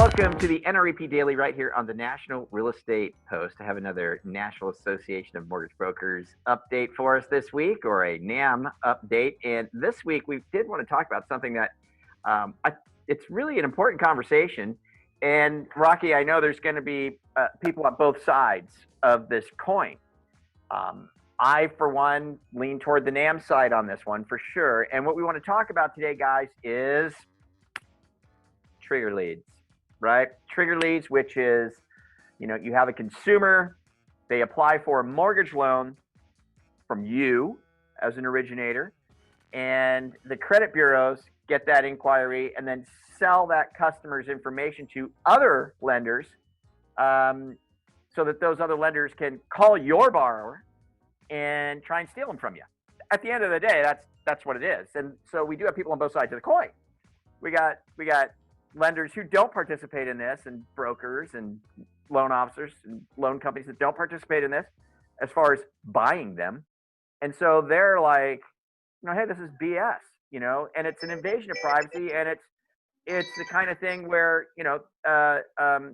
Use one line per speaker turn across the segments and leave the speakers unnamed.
Welcome to the NREP Daily right here on the National Real Estate Post. I have another National Association of Mortgage Brokers update for us this week, or a NAM update. And this week we did want to talk about something that it's really an important conversation. And Rocky, I know there's going to be people on both sides of this coin. I, for one, lean toward the NAM side on this one for sure. And what we want to talk about today, guys, is trigger leads, right? Trigger leads, which is, you have a consumer, they apply for a mortgage loan from you as an originator, and the credit bureaus get that inquiry and then sell that customer's information to other lenders so that those other lenders can call your borrower and try and steal them from you. At the end of the day, that's what it is. And so we do have people on both sides of the coin. We got lenders who don't participate in this, and brokers and loan officers and loan companies that don't participate in this as far as buying them. And so they're like, hey, this is BS, and it's an invasion of privacy, and it's the kind of thing where,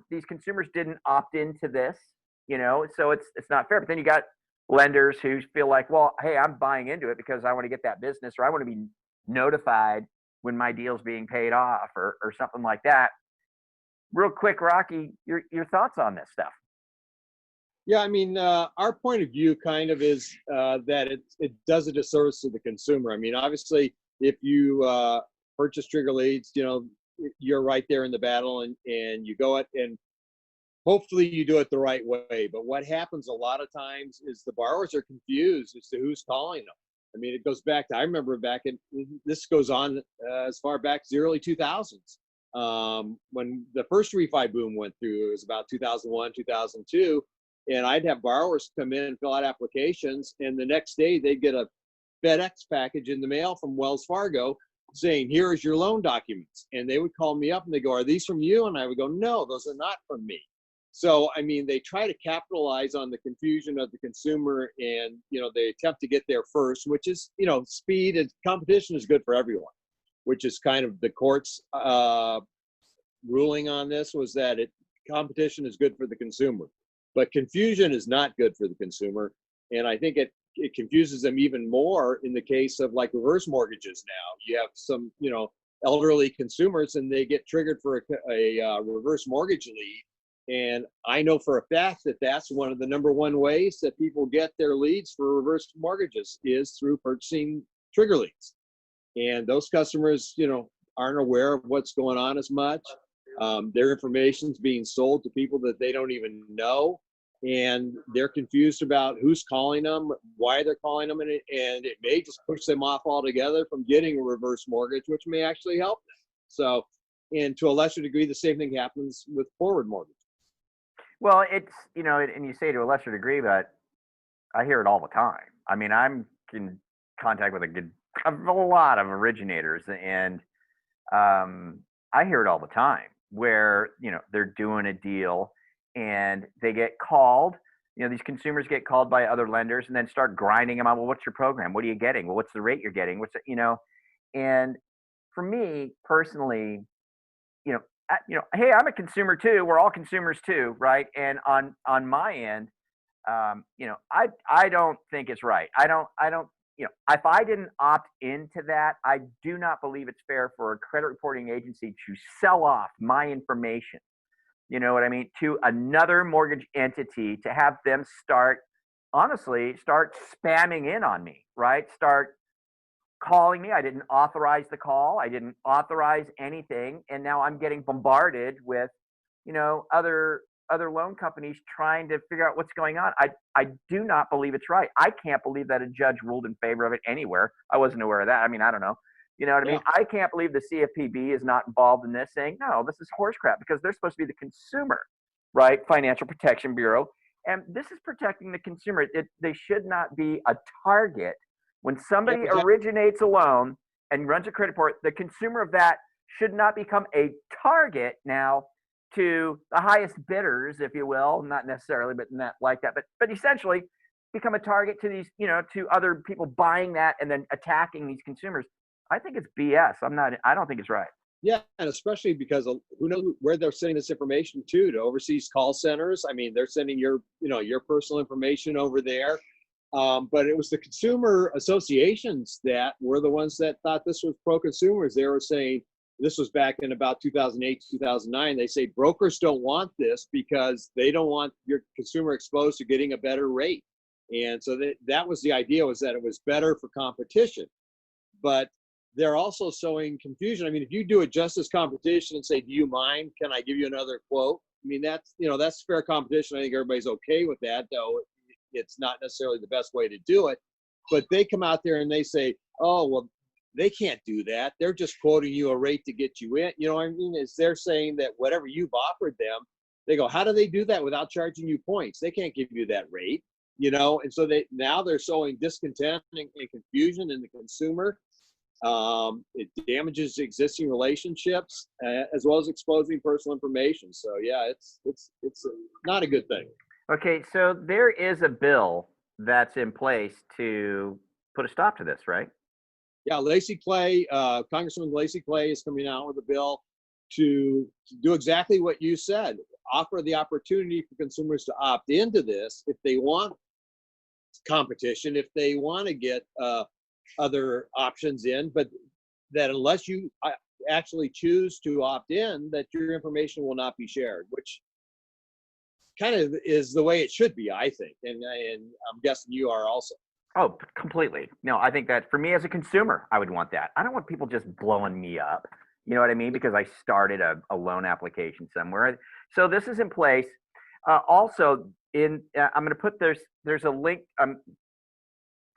these consumers didn't opt into this, so it's not fair. But then you got lenders who feel like, well, hey, I'm buying into it because I want to get that business, or I want to be notified when my deal's being paid off, or something like that. Real quick, Rocky, your thoughts on this stuff?
Yeah, I mean, our point of view kind of is that it does a disservice to the consumer. I mean, obviously, if you purchase trigger leads, you're right there in the battle, and you go it, and hopefully you do it the right way. But what happens a lot of times is the borrowers are confused as to who's calling them. I mean, it goes back to, I remember back in, this goes on as far back as the early 2000s. When the first refi boom went through, it was about 2001, 2002. And I'd have borrowers come in and fill out applications, and the next day they'd get a FedEx package in the mail from Wells Fargo saying, here is your loan documents. And they would call me up and they go, are these from you? And I would go, no, those are not from me. So, I mean, they try to capitalize on the confusion of the consumer, and, they attempt to get there first, which is, speed and competition is good for everyone, which is kind of the court's ruling on this, was that competition is good for the consumer, but confusion is not good for the consumer. And I think it confuses them even more in the case of like reverse mortgages. Now you have some, elderly consumers, and they get triggered for a reverse mortgage lead. And I know for a fact that that's one of the number one ways that people get their leads for reverse mortgages is through purchasing trigger leads. And those customers, aren't aware of what's going on as much. Their information is being sold to people that they don't even know. And they're confused about who's calling them, why they're calling them, and it may just push them off altogether from getting a reverse mortgage, which may actually help them. So, and to a lesser degree, the same thing happens with forward mortgage.
Well, it's, and you say to a lesser degree, but I hear it all the time. I mean, I'm in contact with a lot of originators, and I hear it all the time where, they're doing a deal and they get called, these consumers get called by other lenders and then start grinding them on, well, what's your program? What are you getting? Well, what's the rate you're getting? And for me personally, hey, I'm a consumer too. We're all consumers too, right? And on my end, I don't think it's right. I don't. If I didn't opt into that, I do not believe it's fair for a credit reporting agency to sell off my information. You know what I mean? To another mortgage entity, to have them start spamming in on me, right? Start calling me. I didn't authorize the call. I didn't authorize anything. And now I'm getting bombarded with, other loan companies trying to figure out what's going on. I do not believe it's right. I can't believe that a judge ruled in favor of it anywhere. I wasn't aware of that. I mean, I don't know. You know what I mean? I can't believe the CFPB is not involved in this, saying, no, this is horse crap, because they're supposed to be the consumer, right? Financial Protection Bureau. And this is protecting the consumer. They should not be a target. When somebody originates a loan and runs a credit report, the consumer of that should not become a target now to the highest bidders, if you will, not necessarily, but not like that, but essentially become a target to these, to other people buying that and then attacking these consumers. I think it's BS. I don't think it's right.
Yeah, and especially because who knows where they're sending this information to overseas call centers. I mean, they're sending your personal information over there. But it was the consumer associations that were the ones that thought this was pro-consumers. They were saying, this was back in about 2008, 2009. They say brokers don't want this because they don't want your consumer exposed to getting a better rate. And so that was the idea, was that it was better for competition. But they're also sowing confusion. I mean, if you do it just as competition and say, do you mind? Can I give you another quote? I mean, that's fair competition. I think everybody's okay with that, though it's not necessarily the best way to do it. But they come out there and they say, oh, well, they can't do that. They're just quoting you a rate to get you in. You know what I mean? Is they're saying that whatever you've offered them, they go, how do they do that without charging you points? They can't give you that rate, and so they're sowing discontent and confusion in the consumer. It damages existing relationships as well as exposing personal information. So yeah, it's not a good thing.
Okay, so there is a bill that's in place to put a stop to this, right?
Yeah, Lacy Clay, Congressman Lacy Clay is coming out with a bill to do exactly what you said, offer the opportunity for consumers to opt into this if they want competition, if they want to get other options in, but that unless you actually choose to opt in, that your information will not be shared, which kind of is the way it should be, I think. And I'm guessing you are also.
Oh, completely. No, I think that for me as a consumer, I would want that. I don't want people just blowing me up. You know what I mean? Because I started a loan application somewhere. So this is in place. Also, I'm going to put there's a link.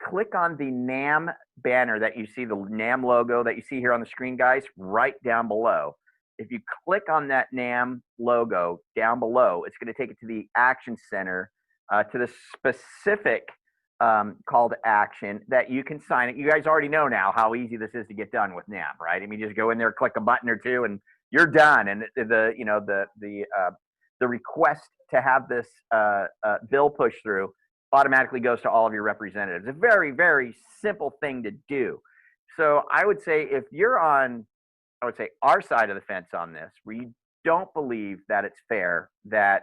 Click on the NAM banner that you see, the NAM logo that you see here on the screen, guys, right down below. If you click on that NAM logo down below, it's going to take it to the Action Center, to the specific call to action that you can sign it. You guys already know now how easy this is to get done with NAM, right? I mean, just go in there, click a button or two, and you're done. And the request to have this bill pushed through automatically goes to all of your representatives. A very, very simple thing to do. So I would say if you're on, I would say our side of the fence on this, where you don't believe that it's fair that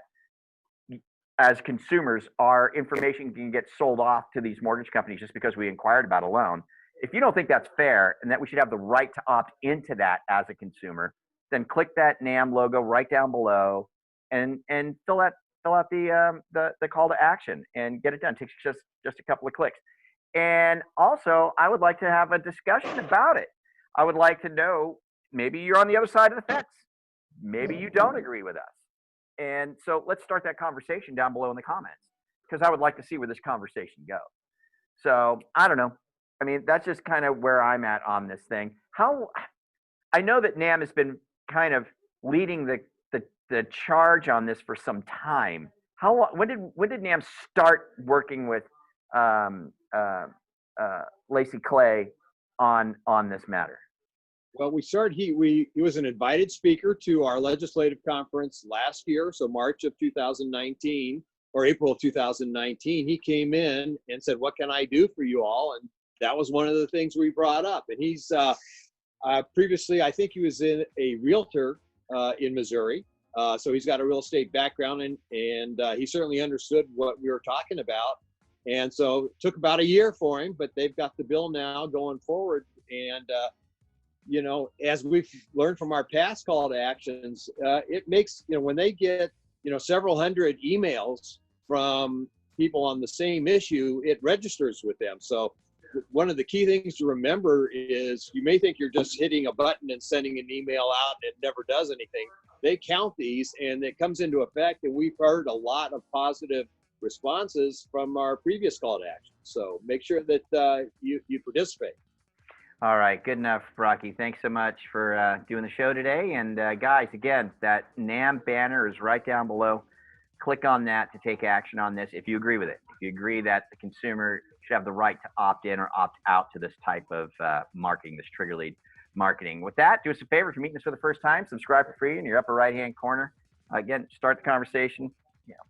as consumers, our information can get sold off to these mortgage companies just because we inquired about a loan. If you don't think that's fair and that we should have the right to opt into that as a consumer, then click that NAM logo right down below and fill out the call to action and get it done. It takes just a couple of clicks. And also, I would like to have a discussion about it. I would like to know, maybe you're on the other side of the fence. Maybe you don't agree with us. And so let's start that conversation down below in the comments, because I would like to see where this conversation goes. So I don't know. I mean, that's just kind of where I'm at on this thing. I know that NAM has been kind of leading the charge on this for some time. When did NAM start working with Lacy Clay on this matter?
Well, we started. He was an invited speaker to our legislative conference last year, so March of 2019 or April of 2019. He came in and said, "What can I do for you all?" And that was one of the things we brought up. And he's previously, I think he was a realtor in Missouri, so he's got a real estate background, and he certainly understood what we were talking about. And so it took about a year for him, but they've got the bill now going forward. And as we've learned from our past call to actions, it makes, when they get, several hundred emails from people on the same issue, it registers with them. So one of the key things to remember is you may think you're just hitting a button and sending an email out and it never does anything. They count these and it comes into effect, and we've heard a lot of positive responses from our previous call to action. So make sure that you participate.
All right, good enough, Rocky. Thanks so much for doing the show today. And guys, again, that NAM banner is right down below. Click on that to take action on this if you agree with it. If you agree that the consumer should have the right to opt in or opt out to this type of marketing, this trigger lead marketing. With that, do us a favor, if you're meeting us for the first time, subscribe for free in your upper right-hand corner. Again, start the conversation.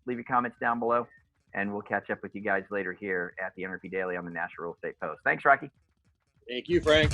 Leave your comments down below, and we'll catch up with you guys later here at the NRP Daily on the National Real Estate Post. Thanks, Rocky.
Thank you, Frank.